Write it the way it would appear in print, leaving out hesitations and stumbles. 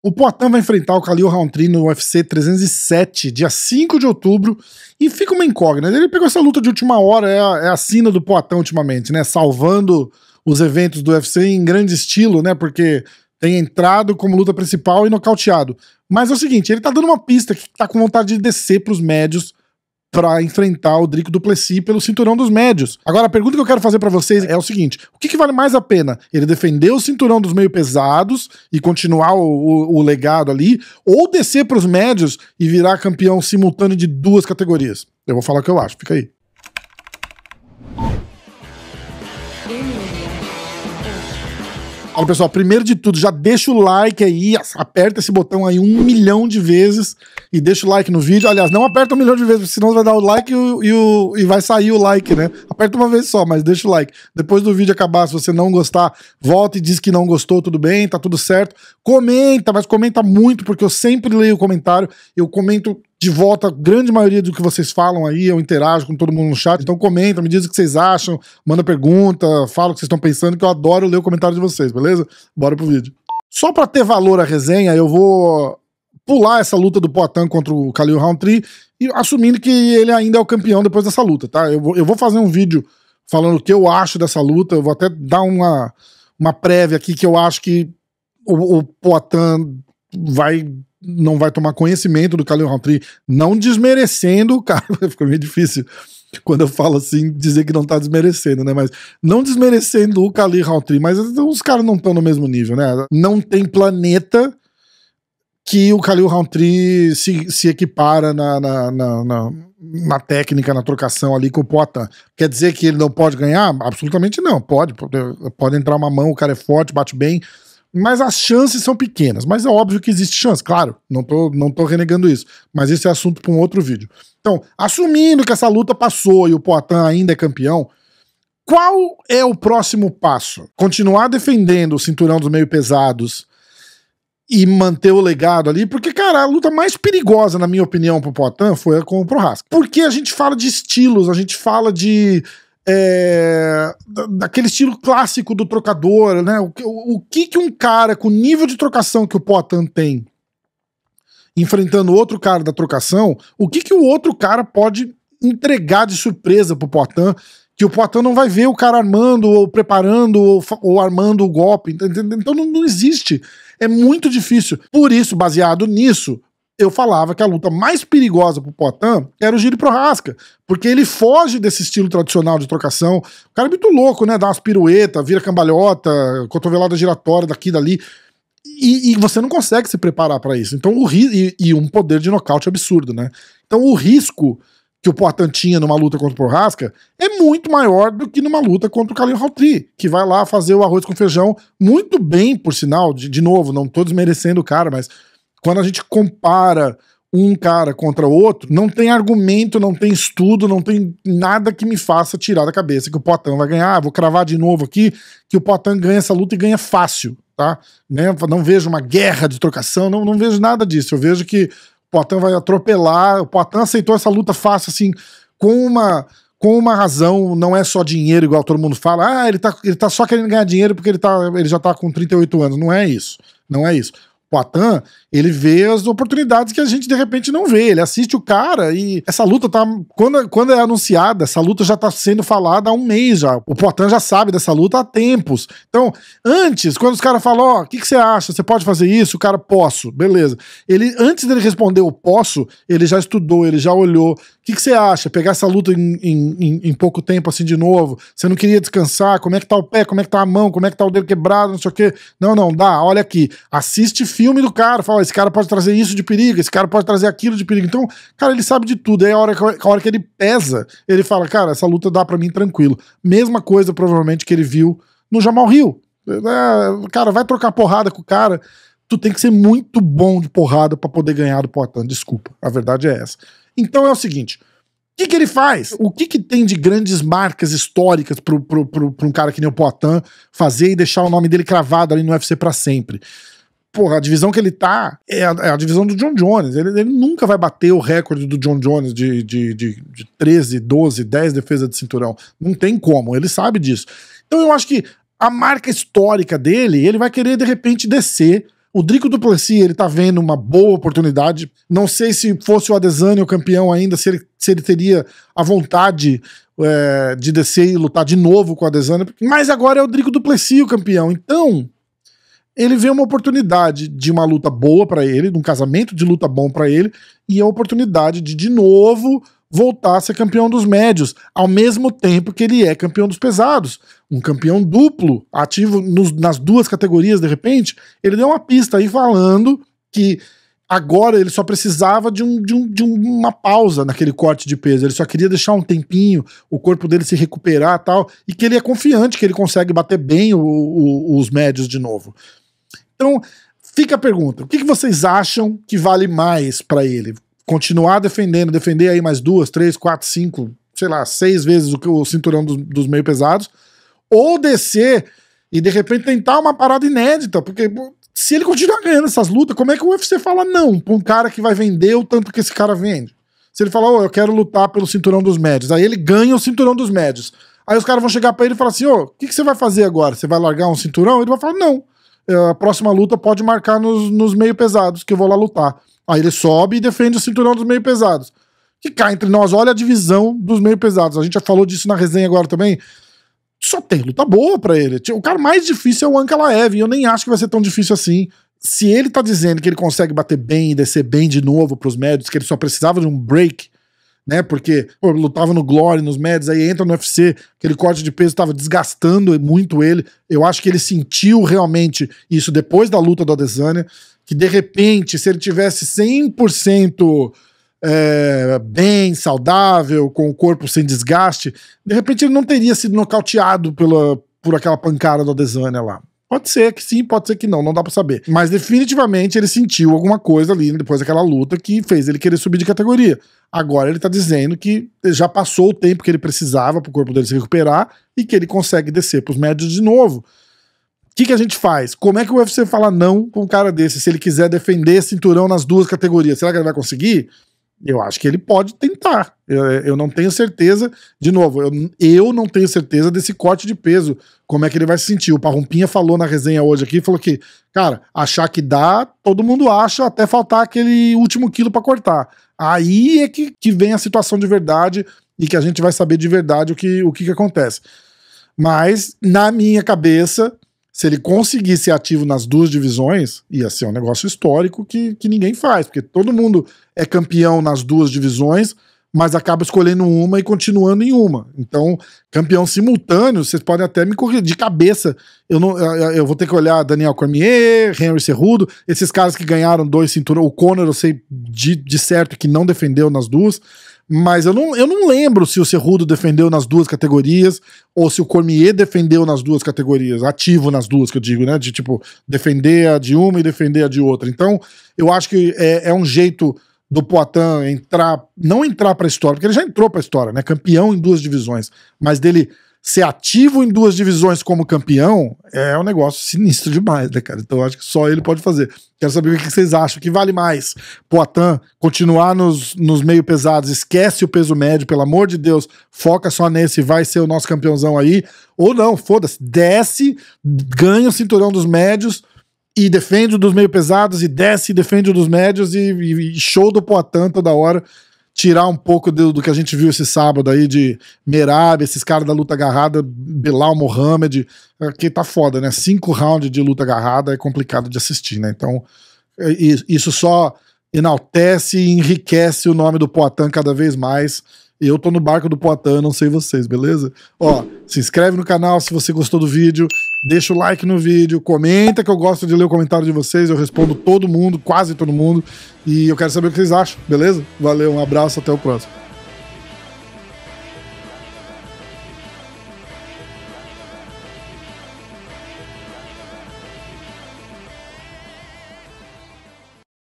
O Poatan vai enfrentar o Khalil Rountree no UFC 307, dia 5 de outubro, e fica uma incógnita. Ele pegou essa luta de última hora, é a sina do Poatan ultimamente, né? Salvando os eventos do UFC em grande estilo, né? Porque tem entrado como luta principal e nocauteado. Mas é o seguinte, ele tá dando uma pista que tá com vontade de descer pros médios pra enfrentar o Dricus du Plessis pelo cinturão dos médios. Agora, a pergunta que eu quero fazer pra vocês é o seguinte: o que vale mais a pena? Ele defender o cinturão dos meio pesados e continuar o legado ali, ou descer pros médios e virar campeão simultâneo de duas categorias? Eu vou falar o que eu acho, fica aí. Olha, pessoal, primeiro de tudo, já deixa o like aí, aperta esse botão aí 1 milhão de vezes e deixa o like no vídeo. Aliás, não aperta 1 milhão de vezes, senão vai dar o like e vai sair o like, né? Aperta uma vez só, mas deixa o like. Depois do vídeo acabar, se você não gostar, volta e diz que não gostou, tudo bem, tá tudo certo. Comenta, mas comenta muito, porque eu sempre leio o comentário, eu comento de volta a grande maioria do que vocês falam aí, eu interajo com todo mundo no chat, então comenta, me diz o que vocês acham, manda pergunta, fala o que vocês estão pensando, que eu adoro ler o comentário de vocês, beleza? Bora pro vídeo. Só pra ter valor a resenha, eu vou pular essa luta do Poatan contra o Khalil Rountree, e assumindo que ele ainda é o campeão depois dessa luta, tá? Eu vou fazer um vídeo falando o que eu acho dessa luta, eu vou até dar uma prévia aqui que eu acho que o Poatan não vai tomar conhecimento do Khalil Rountree, não desmerecendo o cara, fica meio difícil quando eu falo assim, dizer que não tá desmerecendo, né, mas não desmerecendo o Khalil Rountree, mas os caras não estão no mesmo nível, né, não tem planeta que o Khalil Rountree se equipara na técnica, na trocação ali com o Poatan. Quer dizer que ele não pode ganhar? Absolutamente não, pode entrar uma mão, o cara é forte, bate bem, mas as chances são pequenas, mas é óbvio que existe chance, claro, não tô renegando isso, mas isso é assunto para um outro vídeo. Então, assumindo que essa luta passou e o Poatan ainda é campeão, qual é o próximo passo? Continuar defendendo o cinturão dos meio pesados e manter o legado ali? Porque, cara, a luta mais perigosa, na minha opinião, pro Poatan foi com o Prochazka. Porque a gente fala de estilos, a gente fala de daquele estilo clássico do trocador, né? O que um cara com o nível de trocação que o Poatan tem enfrentando outro cara da trocação, o que o outro cara pode entregar de surpresa pro Poatan, que o Poatan não vai ver o cara armando ou preparando ou armando o golpe, então não existe, é muito difícil. Por isso, baseado nisso, eu falava que a luta mais perigosa pro Poatan era o Jiri Prochazka, porque ele foge desse estilo tradicional de trocação. O cara é muito louco, né? Dá umas piruetas, vira cambalhota, cotovelada giratória daqui e dali, e você não consegue se preparar para isso. Então e um poder de nocaute absurdo, né? Então o risco que o Poatan tinha numa luta contra o Prochazka é muito maior do que numa luta contra o Khalil Rountree, que vai lá fazer o arroz com feijão muito bem, por sinal, de novo, não tô desmerecendo o cara, mas quando a gente compara um cara contra o outro, não tem argumento, não tem estudo, não tem nada que me faça tirar da cabeça que o Poatan vai ganhar. Vou cravar de novo aqui que o Poatan ganha essa luta e ganha fácil, tá? Não vejo uma guerra de trocação, não vejo nada disso. Eu vejo que o Poatan vai atropelar. O Poatan aceitou essa luta fácil, assim, com uma razão, não é só dinheiro, igual todo mundo fala. Ele tá só querendo ganhar dinheiro porque ele já tá com 38 anos. Não é isso. Não é isso. Poatan, ele vê as oportunidades que a gente de repente não vê, ele assiste o cara e essa luta tá, quando é anunciada, essa luta já tá sendo falada há um mês já, o Poatan já sabe dessa luta há tempos. Então, antes, quando os caras falam, ó, o que você acha, você pode fazer isso? O cara, posso, beleza. Antes dele responder o posso, ele já estudou, ele já olhou, o que você acha, pegar essa luta em pouco tempo assim de novo, você não queria descansar, como é que tá o pé, como é que tá a mão, como é que tá o dedo quebrado, não sei o que, não dá, olha aqui, assiste filme do cara, fala, esse cara pode trazer isso de perigo, esse cara pode trazer aquilo de perigo. Então, cara, ele sabe de tudo. Aí a hora que ele pesa, ele fala, cara, essa luta dá pra mim tranquilo. Mesma coisa, provavelmente, que ele viu no Jamal Hill. Cara, vai trocar porrada com o cara, tu tem que ser muito bom de porrada pra poder ganhar do Poatan. Desculpa, a verdade é essa. Então é o seguinte, o que ele faz? O que tem de grandes marcas históricas pra um cara que nem o Poatan fazer e deixar o nome dele cravado ali no UFC pra sempre? Porra, a divisão que ele tá é a divisão do John Jones. Ele nunca vai bater o recorde do John Jones de 13, 12, 10 defesas de cinturão. Não tem como, ele sabe disso. Então eu acho que a marca histórica dele, ele vai querer de repente descer O Drico du Plessis, ele tá vendo uma boa oportunidade. Não sei se fosse o Adesanya o campeão ainda, se ele teria a vontade de descer e lutar de novo com o Adesanya, mas agora é o Drico du Plessis o campeão. Então, ele vê uma oportunidade de uma luta boa pra ele, de um casamento de luta bom pra ele, e a oportunidade de novo, voltar a ser campeão dos médios, ao mesmo tempo que ele é campeão dos pesados. Um campeão duplo, ativo nas duas categorias, de repente, ele deu uma pista aí falando que agora ele só precisava de uma pausa naquele corte de peso, ele só queria deixar um tempinho, o corpo dele se recuperar e tal, e que ele é confiante que ele consegue bater bem os médios de novo. Então, fica a pergunta, o que vocês acham que vale mais pra ele? Continuar defender aí mais 2, 3, 4, 5, sei lá, 6 vezes o cinturão dos meio pesados, ou descer e de repente tentar uma parada inédita, porque se ele continuar ganhando essas lutas, como é que o UFC fala não pra um cara que vai vender o tanto que esse cara vende? Se ele falar, eu quero lutar pelo cinturão dos médios, aí ele ganha o cinturão dos médios, aí os caras vão chegar pra ele e falar assim, o que você vai fazer agora? Você vai largar um cinturão? Ele vai falar, não, a próxima luta pode marcar nos meio pesados, que eu vou lá lutar. Aí ele sobe e defende o cinturão dos meio pesados. Que cá entre nós, olha a divisão dos meio pesados. A gente já falou disso na resenha agora também. Só tem luta boa pra ele. O cara mais difícil é o Ankalaev, e eu nem acho que vai ser tão difícil assim. Se ele tá dizendo que ele consegue bater bem e descer bem de novo pros médios, que ele só precisava de um break, né? Porque lutava no Glory, nos médios, aí entra no UFC, aquele corte de peso tava desgastando muito ele. Eu acho que ele sentiu realmente isso depois da luta do Adesanya, que de repente, se ele tivesse 100% bem, saudável, com o corpo sem desgaste, de repente ele não teria sido nocauteado por aquela pancada do Adesanya lá. Pode ser que sim, pode ser que não dá pra saber. Mas definitivamente ele sentiu alguma coisa ali depois daquela luta que fez ele querer subir de categoria. Agora ele tá dizendo que já passou o tempo que ele precisava pro corpo dele se recuperar e que ele consegue descer pros médios de novo. O que a gente faz? Como é que o UFC fala não com um cara desse, se ele quiser defender cinturão nas duas categorias? Será que ele vai conseguir? Eu acho que ele pode tentar. Eu não tenho certeza, de novo, eu não tenho certeza desse corte de peso, como é que ele vai se sentir. O Parrumpinha falou na resenha hoje aqui, falou que, cara, achar que dá, todo mundo acha, até faltar aquele último quilo pra cortar. Aí é que vem a situação de verdade e que a gente vai saber de verdade o que acontece. Mas, na minha cabeça, se ele conseguir ser ativo nas duas divisões, ia ser um negócio histórico que ninguém faz, porque todo mundo é campeão nas duas divisões, mas acaba escolhendo uma e continuando em uma. Então, campeão simultâneo, vocês podem até me corrigir de cabeça. Eu vou ter que olhar Daniel Cormier, Henry Cejudo, esses caras que ganharam 2 cinturões. O Conor, eu sei de certo que não defendeu nas duas, mas eu não lembro se o Cejudo defendeu nas duas categorias ou se o Cormier defendeu nas duas categorias, ativo nas duas, que eu digo, né? De tipo, defender a de uma e defender a de outra. Então, eu acho que é um jeito do Poatan não entrar pra história, porque ele já entrou pra história, né? Campeão em duas divisões, mas dele ser ativo em duas divisões como campeão é um negócio sinistro demais, né, cara? Então eu acho que só ele pode fazer. Quero saber o que vocês acham, que vale mais? Poatan continuar nos meio pesados, esquece o peso médio, pelo amor de Deus, foca só nesse, vai ser o nosso campeãozão aí, ou não, foda-se, desce, ganha o cinturão dos médios e defende o dos meio pesados, e desce e defende o dos médios, e show do Poatan toda hora. Tirar um pouco do que a gente viu esse sábado aí de Merab, esses caras da luta agarrada, Belal Mohamed, que tá foda, né? 5 rounds de luta agarrada é complicado de assistir, né? Então, isso só enaltece e enriquece o nome do Poatan cada vez mais. Eu tô no barco do Poatan, não sei vocês, beleza? Ó, se inscreve no canal se você gostou do vídeo, deixa o like no vídeo, comenta, que eu gosto de ler o comentário de vocês, eu respondo todo mundo, quase todo mundo, e eu quero saber o que vocês acham, beleza? Valeu, um abraço, até o próximo.